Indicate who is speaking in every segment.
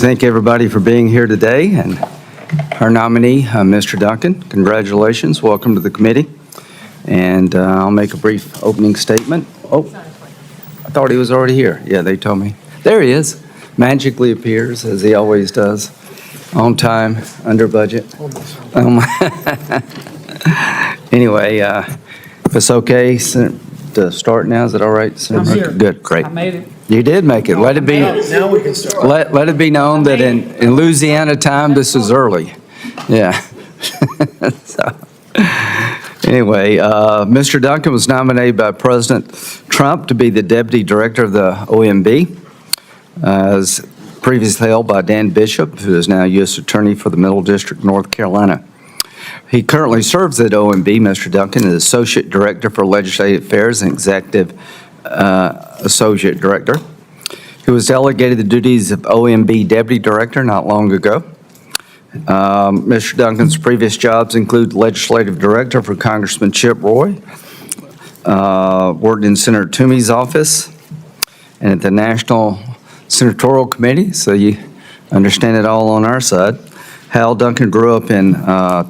Speaker 1: thank everybody for being here today, and our nominee, Mr. Duncan, congratulations, welcome to the committee. And I'll make a brief opening statement. Oh, I thought he was already here. Yeah, they told me. There he is, magically appears, as he always does, on time, under budget. Anyway, if it's okay to start now, is it all right, Senator?
Speaker 2: I'm here.
Speaker 1: Good, great.
Speaker 2: I made it.
Speaker 1: You did make it. Let it be.
Speaker 3: Now we can start.
Speaker 1: Let it be known that in Louisiana time, this is early. Yeah. So, anyway, Mr. Duncan was nominated by President Trump to be the Deputy Director of the OMB, as previously held by Dan Bishop, who is now U.S. Attorney for the Middle District, North Carolina. He currently serves at OMB. Mr. Duncan is Associate Director for Legislative Affairs and Executive Associate Director. He was delegated the duties of OMB Deputy Director not long ago. Mr. Duncan's previous jobs include Legislative Director for Congressman Chip Roy, worked in Senator Toomey's office, and at the National Senatorial Committee, so you understand it all on our side. Hal Duncan grew up in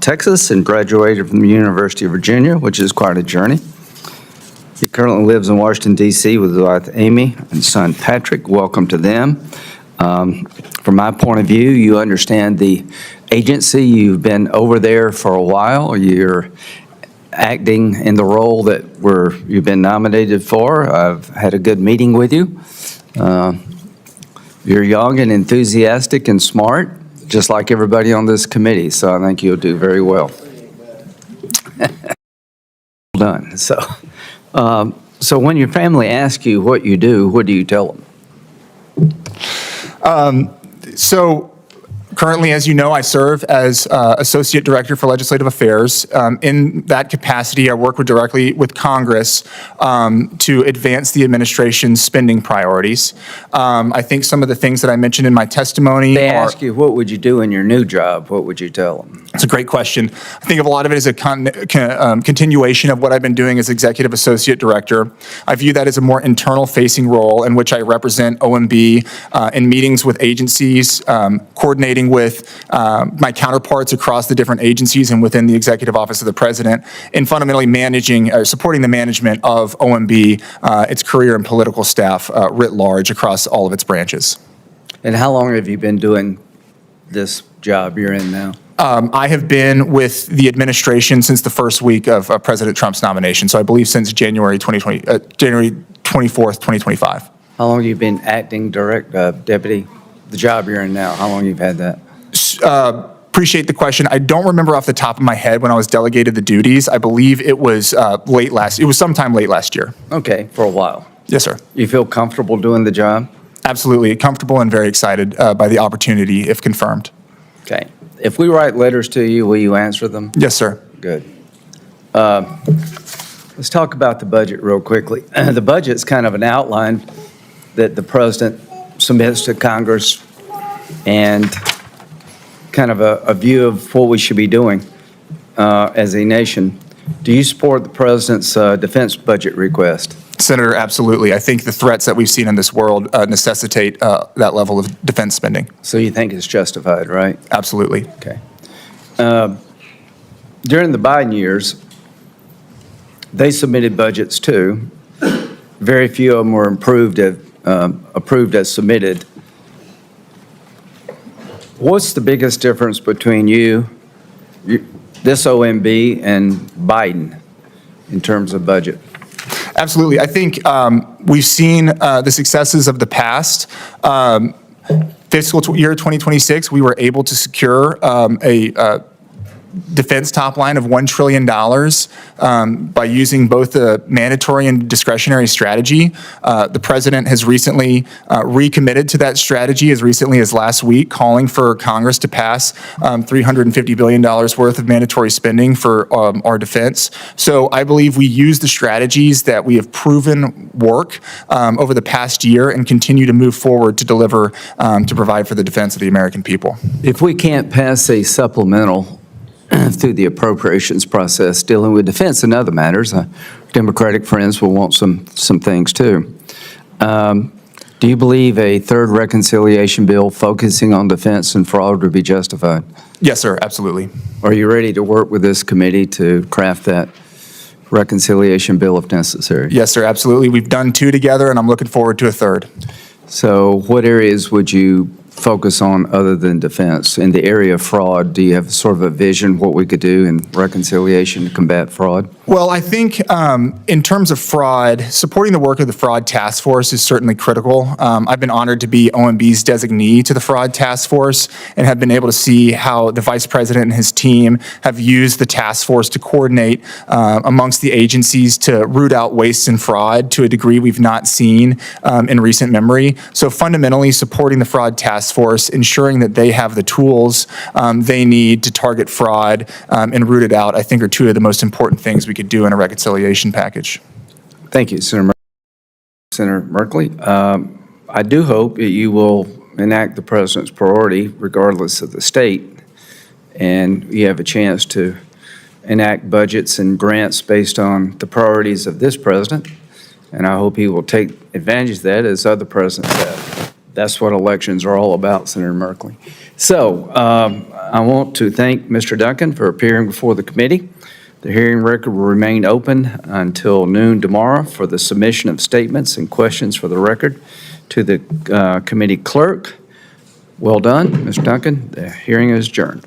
Speaker 1: Texas and graduated from the University of Virginia, which is quite a journey. He currently lives in Washington, D.C. with his wife Amy and son Patrick. Welcome to them. From my point of view, you understand the agency. You've been over there for a while. You're acting in the role that you've been nominated for. I've had a good meeting with you. You're young and enthusiastic and smart, just like everybody on this committee, so I think you'll do very well. Well done. So when your family asks you what you do, what do you tell them?
Speaker 3: So currently, as you know, I serve as Associate Director for Legislative Affairs. In that capacity, I work directly with Congress to advance the administration's spending priorities. I think some of the things that I mentioned in my testimony
Speaker 1: They ask you, what would you do in your new job? What would you tell them?
Speaker 3: It's a great question. I think of a lot of it as a continuation of what I've been doing as Executive Associate Director. I view that as a more internal-facing role in which I represent OMB in meetings with agencies, coordinating with my counterparts across the different agencies and within the Executive Office of the President, and fundamentally supporting the management of OMB, its career and political staff writ large across all of its branches.
Speaker 1: And how long have you been doing this job you're in now?
Speaker 3: I have been with the administration since the first week of President Trump's nomination, so I believe since January 24th, 2025.
Speaker 1: How long have you been acting deputy, the job you're in now? How long you've had that?
Speaker 3: Appreciate the question. I don't remember off the top of my head when I was delegated the duties. I believe it was sometime late last year.
Speaker 1: Okay, for a while.
Speaker 3: Yes, sir.
Speaker 1: You feel comfortable doing the job?
Speaker 3: Absolutely comfortable and very excited by the opportunity if confirmed.
Speaker 1: Okay. If we write letters to you, will you answer them?
Speaker 3: Yes, sir.
Speaker 1: Good. Let's talk about the budget real quickly. The budget's kind of an outline that the president submits to Congress and kind of a view of what we should be doing as a nation. Do you support the president's defense budget request?
Speaker 3: Senator, absolutely. I think the threats that we've seen in this world necessitate that level of defense spending.
Speaker 1: So you think it's justified, right?
Speaker 3: Absolutely.
Speaker 1: Okay. During the Biden years, they submitted budgets too. Very few of them were approved as submitted. What's the biggest difference between this OMB, and Biden in terms of budget?
Speaker 3: Absolutely. I think we've seen the successes of the past. Fiscal year 2026, we were able to secure a defense top line of $1 trillion by using both the mandatory and discretionary strategy. The president has recently recommitted to that strategy as recently as last week, calling for Congress to pass $350 billion worth of mandatory spending for our defense. So I believe we use the strategies that we have proven work over the past year and continue to move forward to deliver, to provide for the defense of the American people.
Speaker 1: If we can't pass a supplemental through the appropriations process dealing with defense and other matters, Democratic friends will want some things too. Do Do you believe a third reconciliation bill focusing on defense and fraud would be justified?
Speaker 3: Yes, sir, absolutely.
Speaker 1: Are you ready to work with this committee to craft that reconciliation bill if necessary?
Speaker 3: Yes, sir, absolutely. We've done 2 together, and I'm looking forward to a third.
Speaker 1: So what areas would you focus on other than defense? In the area of fraud, do you have sort of a vision what we could do in reconciliation to combat fraud?
Speaker 3: Well, I think in terms of fraud, supporting the work of the Fraud Task Force is certainly critical. I've been honored to be OMB's designee to the Fraud Task Force and have been able to see how the Vice President and his team have used the task force to coordinate amongst the agencies to root out waste and fraud to a degree we've not seen in recent memory. So fundamentally, supporting the Fraud Task Force, ensuring that they have the tools they need to target fraud and root it out, I think are 2 of the most important things we could do in a reconciliation package.
Speaker 1: Thank you, Senator Merkley. I do hope that you will enact the president's priority regardless of the state, and you have a chance to enact budgets and grants based on the priorities of this president, and I hope he will take advantage of that as other presidents have. That's what elections are all about, Senator Merkley. So I want to thank Mr. Duncan for appearing before the committee. The hearing record will remain open until noon tomorrow for the submission of statements and questions for the record to the committee clerk. Well done, Mr. Duncan. The hearing is adjourned.